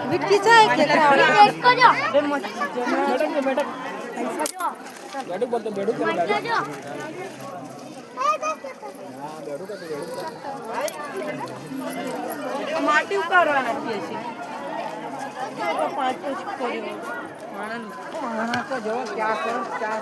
विक्की चाय खेकड़ा इसको जो બેડું બોલતો બેડું કરે जो माटी उतारवाना છે તો પાંચ કર્યો માણસ તો જો ક્યાં કરો ક્યાં